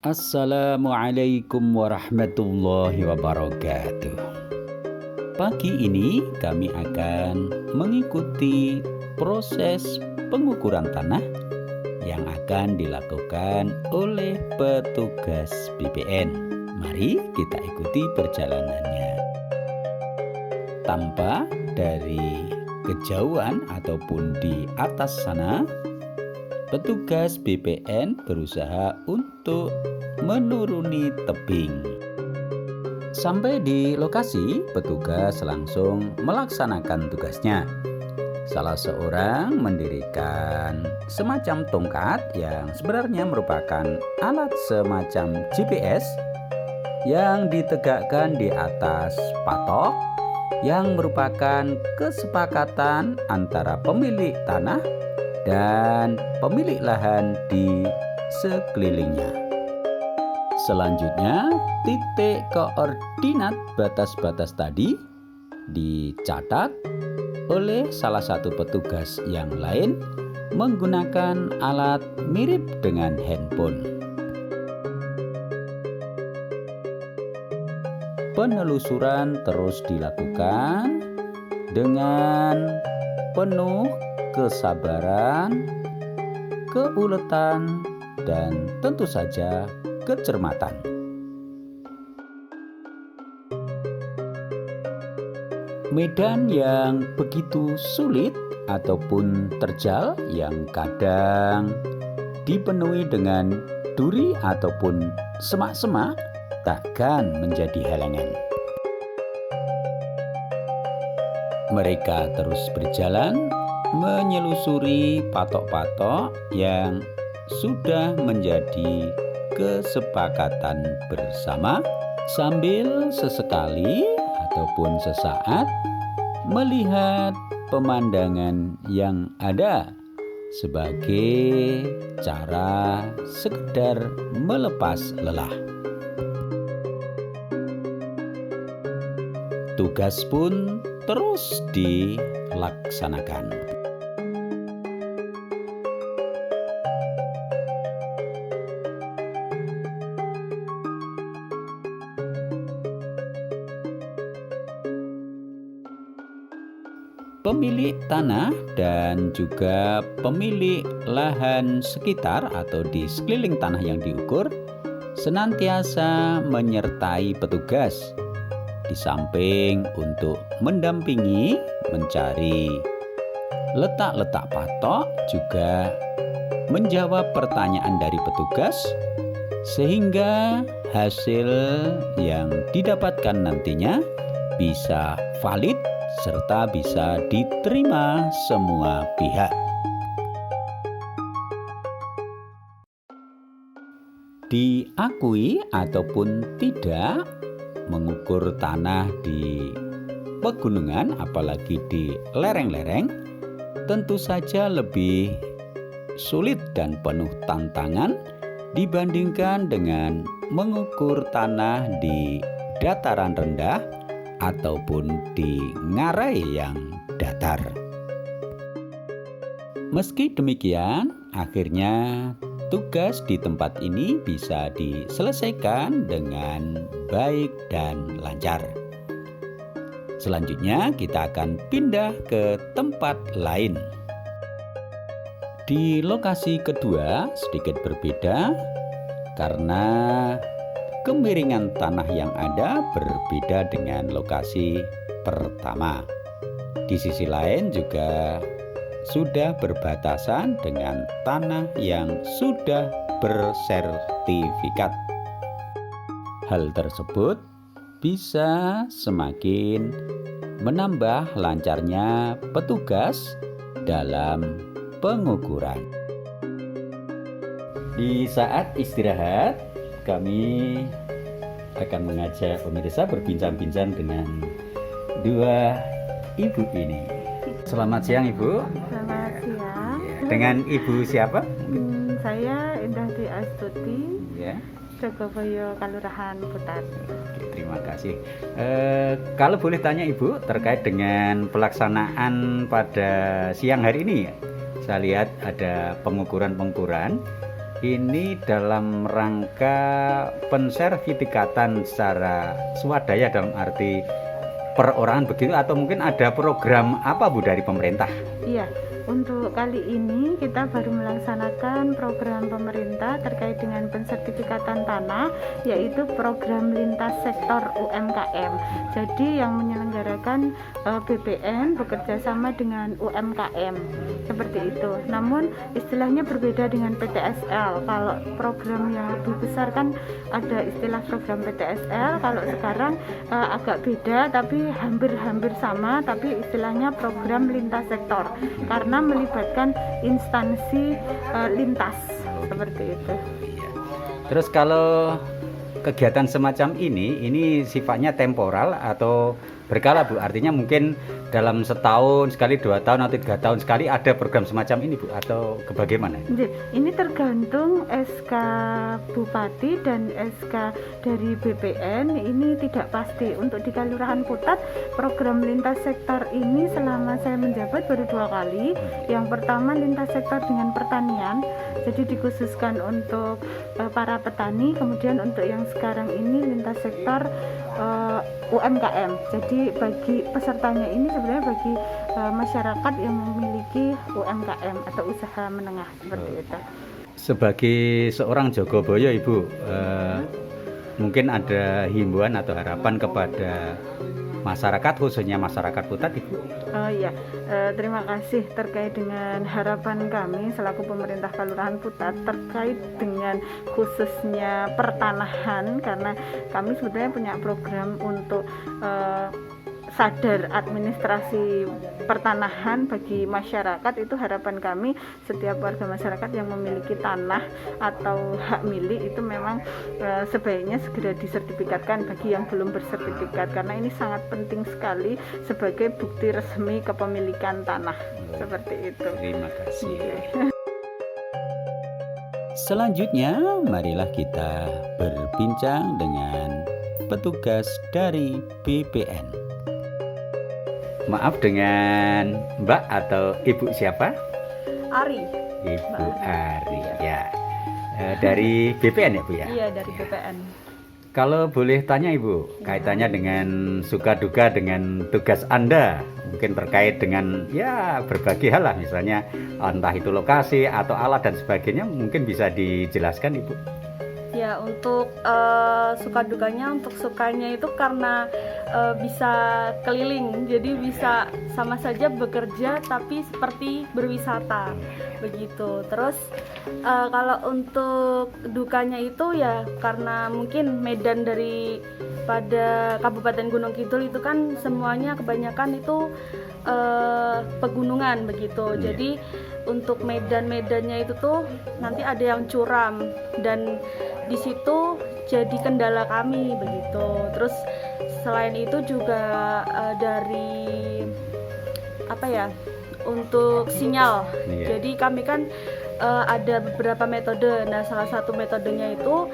Assalamualaikum warahmatullahi wabarakatuh. Pagi ini kami akan mengikuti proses pengukuran tanah yang akan dilakukan oleh petugas BPN. Mari kita ikuti perjalanannya. Tampak dari kejauhan ataupun di atas sana, petugas BPN berusaha untuk menuruni tebing. Sampai di lokasi, petugas langsung melaksanakan tugasnya. Salah seorang mendirikan semacam tongkat yang sebenarnya merupakan alat semacam GPS yang ditegakkan di atas patok yang merupakan kesepakatan antara pemilik tanah dan pemilik lahan di sekelilingnya. Selanjutnya, titik koordinat batas-batas tadi dicatat oleh salah satu petugas yang lain menggunakan alat mirip dengan handphone. Penelusuran terus dilakukan dengan penuh kesabaran, keuletan, dan tentu saja kecermatan. Medan yang begitu sulit ataupun terjal yang kadang dipenuhi dengan duri ataupun semak-semak takkan menjadi halangan. Mereka terus berjalan menyelusuri patok-patok yang sudah menjadi kesepakatan bersama sambil sesekali ataupun sesaat melihat pemandangan yang ada sebagai cara sekedar melepas lelah. Tugas pun terus dilaksanakan. Pemilik tanah dan juga pemilik lahan sekitar atau di sekeliling tanah yang diukur senantiasa menyertai petugas di samping untuk mendampingi mencari letak-letak patok, juga menjawab pertanyaan dari petugas sehingga hasil yang didapatkan nantinya bisa valid serta bisa diterima semua pihak. Diakui ataupun tidak, mengukur tanah di pegunungan apalagi di lereng-lereng tentu saja lebih sulit dan penuh tantangan dibandingkan dengan mengukur tanah di dataran rendah ataupun di ngarai yang datar. Meski demikian, akhirnya tugas di tempat ini bisa diselesaikan dengan baik dan lancar. Selanjutnya kita akan pindah ke tempat lain. Di lokasi kedua sedikit berbeda karena kemiringan tanah yang ada berbeda dengan lokasi pertama. Di sisi lain juga sudah berbatasan dengan tanah yang sudah bersertifikat. Hal tersebut bisa semakin menambah lancarnya petugas dalam pengukuran. Di saat istirahat, kami akan mengajak pemirsa berbincang-bincang dengan dua ibu ini. Selamat siang, Ibu. Selamat siang. Dengan Ibu siapa? Saya Indah Astuti, Ya. Jogoboyo, Kalurahan Putar. Oke, terima kasih. Kalau boleh tanya Ibu terkait dengan pelaksanaan pada siang hari ini, saya lihat ada pengukuran-pengukuran ini dalam rangka pensertifikatan secara swadaya dalam arti perorangan begitu, atau mungkin ada program apa Bu dari pemerintah? Iya, untuk kali ini kita baru melaksanakan program pemerintah terkait dengan pensertifikatan tanah, yaitu program lintas sektor UMKM. Jadi yang menyelenggarakan BPN bekerja sama dengan UMKM seperti itu. Namun istilahnya berbeda dengan PTSL. Kalau program yang lebih besar kan ada istilah program PTSL. Kalau sekarang agak beda, tapi hampir sama, tapi istilahnya program lintas sektor karena melibatkan instansi lintas seperti itu. Terus kalau kegiatan semacam ini sifatnya temporal atau berkala Bu? Artinya mungkin dalam setahun sekali, 2 tahun atau 3 tahun sekali ada program semacam ini Bu, atau bagaimana? Ini tergantung SK Bupati dan SK dari BPN, ini tidak pasti. Untuk di Kelurahan Putat, program lintas sektor ini selama saya menjabat baru 2 kali. Yang pertama lintas sektor dengan pertanian, jadi dikhususkan untuk para petani. Kemudian untuk yang sekarang ini lintas sektor UMKM. Jadi bagi pesertanya ini sebenarnya bagi masyarakat yang memiliki UMKM atau usaha menengah seperti itu. Sebagai seorang Jogoboyo Ibu, mungkin ada himbauan atau harapan kepada masyarakat, khususnya masyarakat Putat Ibu? Oh iya, terima kasih terkait dengan harapan kami selaku pemerintah Kelurahan Putat terkait dengan khususnya pertanahan, karena kami sebetulnya punya program untuk sadar administrasi pertanahan bagi masyarakat. Itu harapan kami, setiap warga masyarakat yang memiliki tanah atau hak milik itu memang sebaiknya segera disertifikatkan bagi yang belum bersertifikat, karena ini sangat penting sekali sebagai bukti resmi kepemilikan tanah. Seperti itu. Terima kasih. Selanjutnya marilah kita berbincang dengan petugas dari BPN. Maaf, dengan Mbak atau Ibu siapa? Ari. Ibu Ari ya. Dari BPN ya Bu ya? Iya, dari BPN. Kalau boleh tanya Ibu, kaitannya dengan suka duka dengan tugas Anda, mungkin terkait dengan ya berbagai hal lah, misalnya entah itu lokasi atau alat dan sebagainya, mungkin bisa dijelaskan Ibu? Ya, untuk suka dukanya, untuk sukanya itu karena bisa keliling, jadi bisa sama saja bekerja tapi seperti berwisata begitu. Terus kalau untuk dukanya itu ya karena mungkin medan dari pada Kabupaten Gunung Kidul itu kan semuanya kebanyakan itu pegunungan begitu. Jadi untuk medan-medannya itu tuh nanti ada yang curam, dan di situ jadi kendala kami begitu. Terus selain itu juga dari apa ya, untuk sinyal. Jadi kami kan ada beberapa metode. Nah, salah satu metodenya itu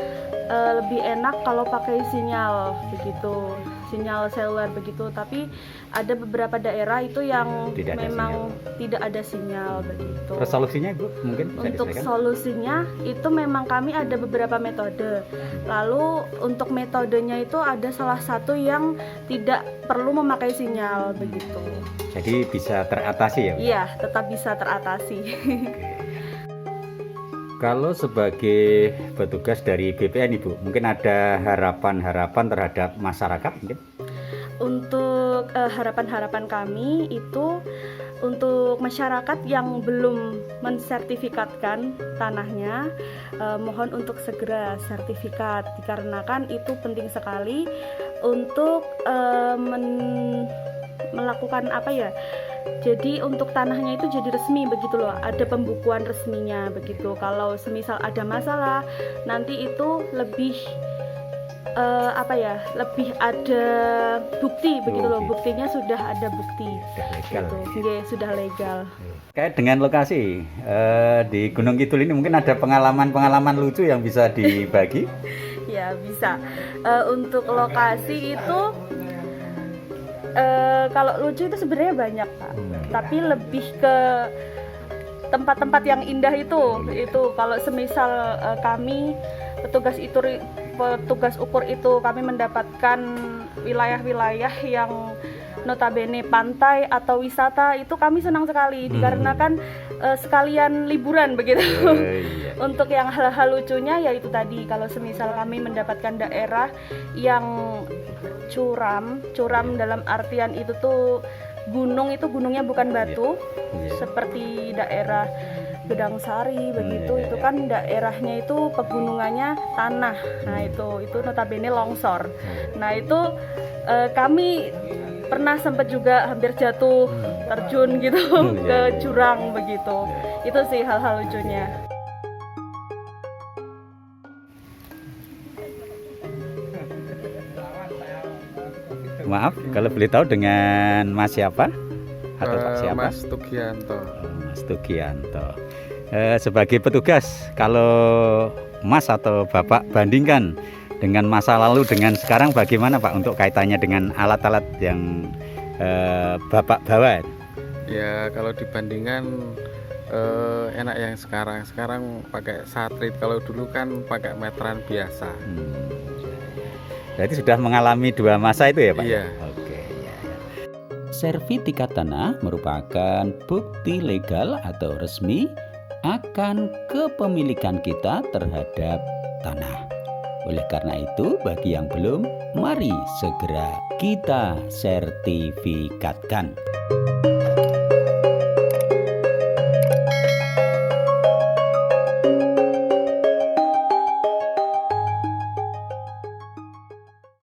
lebih enak kalau pakai sinyal begitu, sinyal seluler begitu. Tapi ada beberapa daerah itu yang memang tidak ada sinyal begitu. Terus solusinya Ibu mungkin bisa untuk disampaikan? Solusinya itu memang kami ada beberapa metode. Lalu untuk metodenya itu ada salah satu yang tidak perlu memakai sinyal begitu. Jadi bisa teratasi ya Bu? Iya, tetap bisa teratasi. Kalau sebagai petugas dari BPN Ibu, mungkin ada harapan-harapan terhadap masyarakat mungkin? Untuk harapan-harapan kami itu untuk masyarakat yang belum mensertifikatkan tanahnya, mohon untuk segera sertifikat, dikarenakan itu penting sekali untuk melakukan apa ya, jadi untuk tanahnya itu jadi resmi begitu loh, ada pembukuan resminya begitu. Kalau semisal ada masalah nanti itu lebih apa ya, lebih ada bukti begitu loh, buktinya sudah ada bukti gitu. Sudah legal. Kayak dengan lokasi di Gunung Kidul ini mungkin ada pengalaman-pengalaman lucu yang bisa dibagi? Ya bisa. Untuk lokasi itu kalau lucu itu sebenarnya banyak Pak, tapi lebih ke tempat-tempat yang indah itu kalau semisal kami petugas ukur itu kami mendapatkan wilayah-wilayah yang notabene pantai atau wisata, itu kami senang sekali dikarenakan sekalian liburan begitu. Iya. Untuk yang hal-hal lucunya yaitu tadi kalau semisal kami mendapatkan daerah yang curam dalam artian itu tuh gunungnya bukan batu, seperti daerah Gedang Sari begitu, itu kan daerahnya itu pegunungannya tanah. Nah itu notabene longsor. Nah itu kami pernah sempat juga hampir jatuh terjun gitu ke jurang begitu. Itu sih hal-hal lucunya. Maaf, kalau boleh tahu dengan Mas siapa? Atau Pak siapa? Mas Tugianto. Mas Tugianto. Sebagai petugas, kalau Mas atau Bapak bandingkan dengan masa lalu dengan sekarang, bagaimana Pak untuk kaitannya dengan alat-alat yang Bapak bawa? Ya kalau dibandingkan enak yang sekarang pakai satrit, kalau dulu kan pakai meteran biasa. Berarti sudah mengalami dua masa itu ya Pak? Iya. Oke. Sertifikat tanah merupakan bukti legal atau resmi akan kepemilikan kita terhadap tanah. Oleh karena itu, bagi yang belum, mari segera kita sertifikatkan.